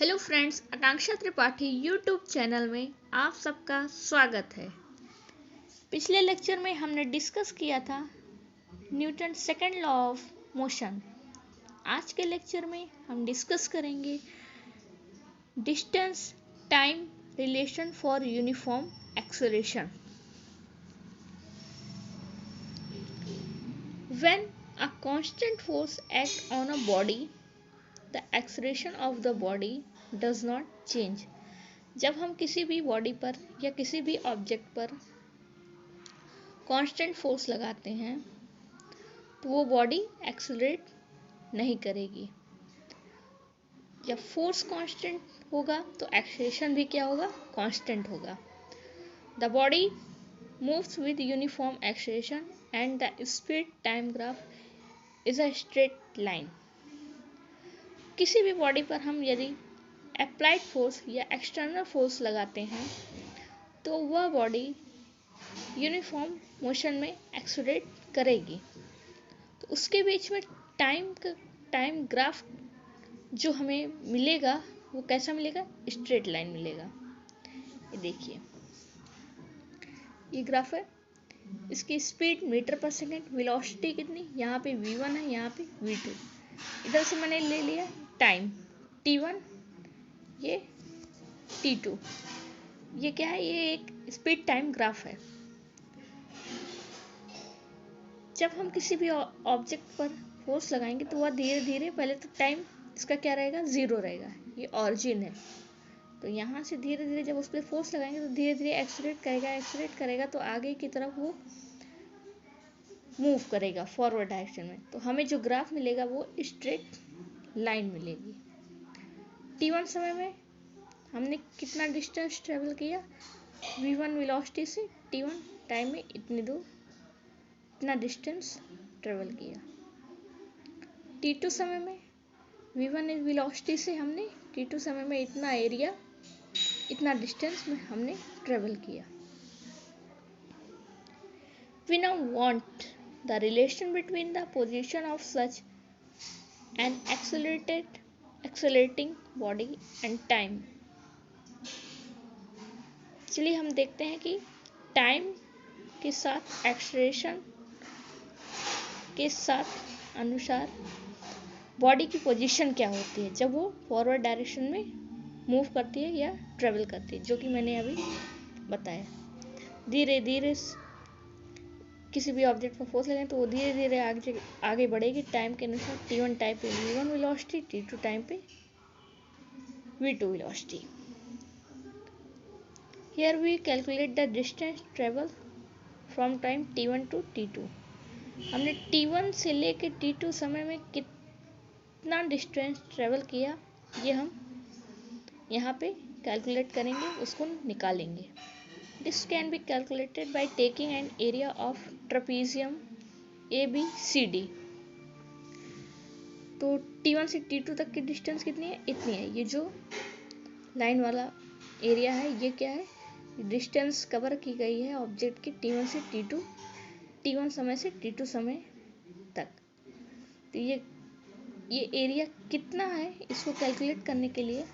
Hello friends, आकांक्षा Tripathi YouTube channel में आप सबका स्वागत है। पिछले लेक्चर में हमने डिस्कस किया था Newton second law of motion. आज के लेक्चर में हम डिस्कस करेंगे distance time relation for uniform acceleration. When a constant force act on a body, the acceleration of the body does not change। जब हम किसी भी बॉडी पर या किसी भी ऑब्जेक्ट पर कांस्टेंट फोर्स लगाते हैं तो वो बॉडी एक्सेलरेट नहीं करेगी। जब फोर्स कांस्टेंट होगा तो एक्सेलरेशन भी क्या होगा? कांस्टेंट होगा। The body moves with uniform acceleration and the speed time graph is a straight line. किसी भी बॉडी पर हम यदि अप्लाइड फोर्स या एक्सटर्नल फोर्स लगाते हैं तो वह बॉडी यूनिफॉर्म मोशन में एक्सेलरेट करेगी। तो उसके बीच में टाइम ग्राफ जो हमें मिलेगा वो कैसा मिलेगा? स्ट्रेट लाइन मिलेगा। ये देखिए, ये ग्राफ है। इसकी स्पीड मीटर पर सेकेंड, वेलोसिटी कितनी? यहाँ पे v1 है, यहाँ पे v2। इधर से मैंने ले लिया टाइम t1, ये t2। ये क्या है? ये एक स्पीड टाइम ग्राफ है। जब हम किसी भी ऑब्जेक्ट पर फोर्स लगाएंगे तो वह धीरे धीरे, पहले तो टाइम इसका क्या रहेगा? 0 रहेगा। ये ऑरिजिन है। तो यहाँ से धीरे धीरे जब उस पर फोर्स लगाएंगे तो धीरे धीरे एक्सेलरेट करेगा तो आगे की तरफ वो मूव करेगा फॉरवर्ड डायरेक्शन में। तो हमें जो ग्राफ मिलेगा वो स्ट्रेट लाइन मिलेगी। t1 समय में हमने कितना डिस्टेंस ट्रेवल किया? v1 वेलोसिटी से t1 टाइम में इतना डिस्टेंस ट्रेवल किया। t2 समय में v1 वेलोसिटी से हमने t2 समय में इतना एरिया, इतना डिस्टेंस में हमने ट्रेवल किया। We now want the relation between the position of such an accelerating body and time। चलिए हम देखते हैं कि टाइम के साथ एक्सेलरेशन के साथ अनुसार बॉडी की पोजीशन क्या होती है जब वो फॉरवर्ड डायरेक्शन में मूव करती है या ट्रेवल करती है, जो कि मैंने अभी बताया। धीरे धीरे किसी भी ऑब्जेक्ट पर फोर्स लगाएं तो वो धीरे धीरे आगे बढ़ेगी टाइम के अनुसार। t1 टाइम पे v1 वेलोसिटी, t2 टाइम पे v2 velocity. Here we calculate the distance travel from time t1 to t2। हमने t1 से लेके t2 समय में कितना डिस्टेंस ट्रेवल किया ये हम यहाँ पे कैलकुलेट करेंगे, उसको निकालेंगे। This can be calculated by taking an area of trapezium ABCD। तो t1 से t2 तक की डिस्टेंस कितनी है? इतनी है। ये जो लाइन वाला एरिया है ये क्या है? डिस्टेंस कवर की गई है ऑब्जेक्ट की t1 से t2, t1 समय से t2 समय तक। तो ये एरिया कितना है, इसको कैलकुलेट करने के लिए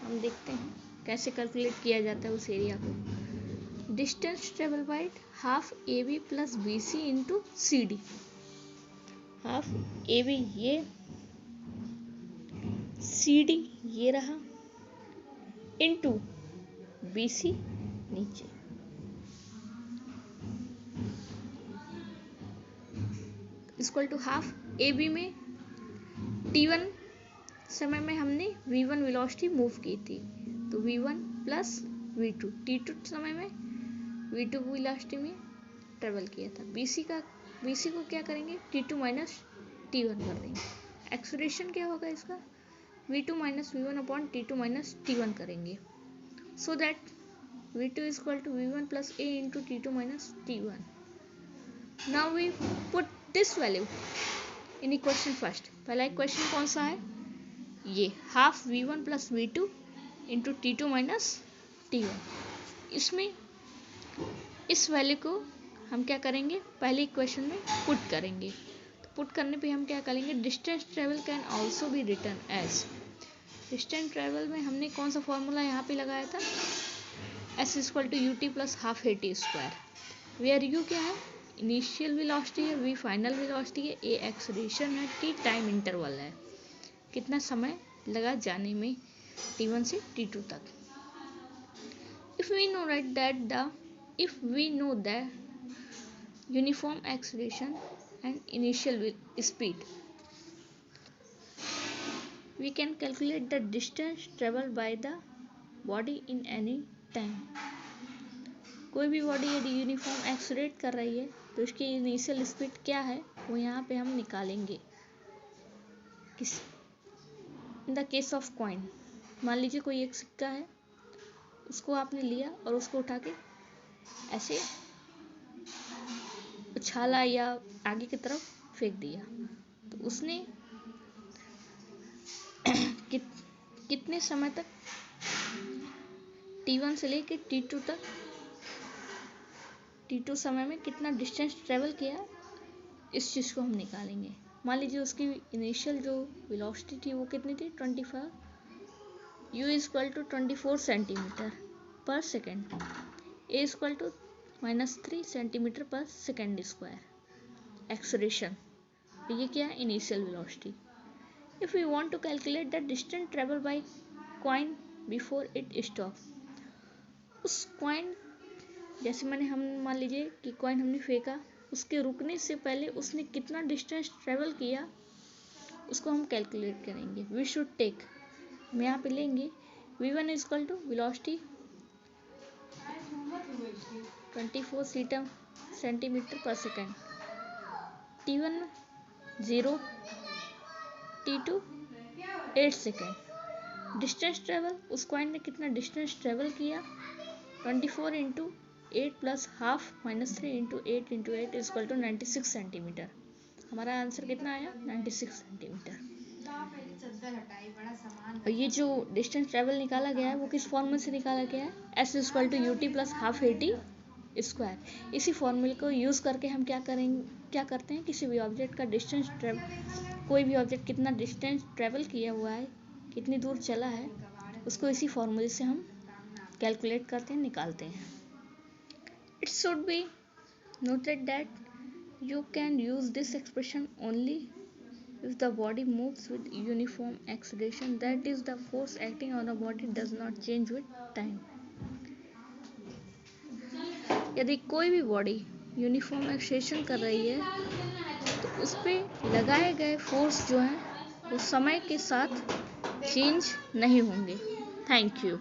हम देखते हैं कैसे कैलकुलेट किया जाता है उस एरिया को। Distance travel by half AB plus BC into CD। Half AB ये, CD ये रहा, इंटू BC नीचे। इक्वल टू हाफ AB में t1 समय में हमने v1 वेलोसिटी मूव की थी तो v1 प्लस v2, t2 समय में v2 वेलोसिटी में ट्रेवल किया था। BC को क्या करेंगे? t2 माइनस t1 कर देंगे। एक्सेलरेशन क्या होगा इसका? v2 minus v1 upon t2 minus t1 करेंगे। So that v2 is equal to v1 plus a into t2 minus t1। Now we put this value in equation first. पहला equation कौन सा है? ये half v1 plus v2 into t2 minus t1। इसमें इस value को हम क्या करेंगे? पहले इक्वेशन में पुट करेंगे। तो पुट करने पे हम क्या करेंगे? Distance travel can also be written as distance travel में हमने कौन सा फॉर्मूला यहाँ पे लगाया था, s equal to ut plus half at square, where u क्या है, इनिशियल वेलोसिटी है, v फाइनल वेलोसिटी है, a एक्सेलरेशन है, t टाइम इंटरवल है, कितना समय लगा जाने में t1 से t2 तक। if we know that uniform acceleration and initial speed, we can calculate the distance traveled by the body in any time। कोई भी बॉडी यदि यूनिफॉर्म एक्सेलरेट कर रही है तो उसकी इनिशियल स्पीड क्या है वो यहाँ पे हम निकालेंगे। In the case of coin, मान लीजिए कोई एक सिक्का है, उसको आपने लिया और उसको उठा के ऐसे उछाला या आगे की तरफ फेंक दिया, तो उसने कितने समय तक t1 से लेके t2 तक, t2 समय में कितना डिस्टेंस ट्रेवल किया, इस चीज़ को हम निकालेंगे। मान लीजिए उसकी इनिशियल जो वेलोसिटी थी वो कितनी थी, 25, u equal to 24 centimetre per second, a equal to -3 centimetre per second square acceleration, ये क्या है, initial velocity. If we want to calculate the distance travel by coin before it stop, उस coin, जैसे हम मान लीजिए कि कॉइन हमने फेंका, उसके रुकने से पहले उसने कितना डिस्टेंस ट्रेवल किया उसको हम कैलकुलेट करेंगे। वी शुड टेक, हम यहाँ पे लेंगे v1 equal to velocity 24 centimetre per second, t1 0, t2 8 second. Distance travel, उस कॉइन ने कितना डिस्टेंस ट्रेवल किया, 24 into 8 plus half -3 into 8 into 8 equal to 96 centimetre. हमारा आंसर कितना आया, 96 सेंटीमीटर। और ये जो डिस्टेंस ट्रेवल निकाला गया है वो किस फॉर्मूले से निकाला गया है, s equal to ut plus half at square. इसी फॉर्मूले को यूज़ करके हम क्या करते हैं, किसी भी ऑब्जेक्ट का डिस्टेंस ट्रेवल, कोई भी ऑब्जेक्ट कितना डिस्टेंस ट्रेवल किया हुआ है, कितनी दूर चला है, उसको इसी फॉर्मूले से हम कैलकुलेट करते हैं, निकालते हैं। It should be noted that you can use this expression only if the body moves with uniform acceleration, that is the force acting on a body does not change with time। यदि कोई भी body uniform acceleration कर रही है तो उस पर लगाए गए फोर्स जो हैं वो समय के साथ चेंज नहीं होंगे। Thank you.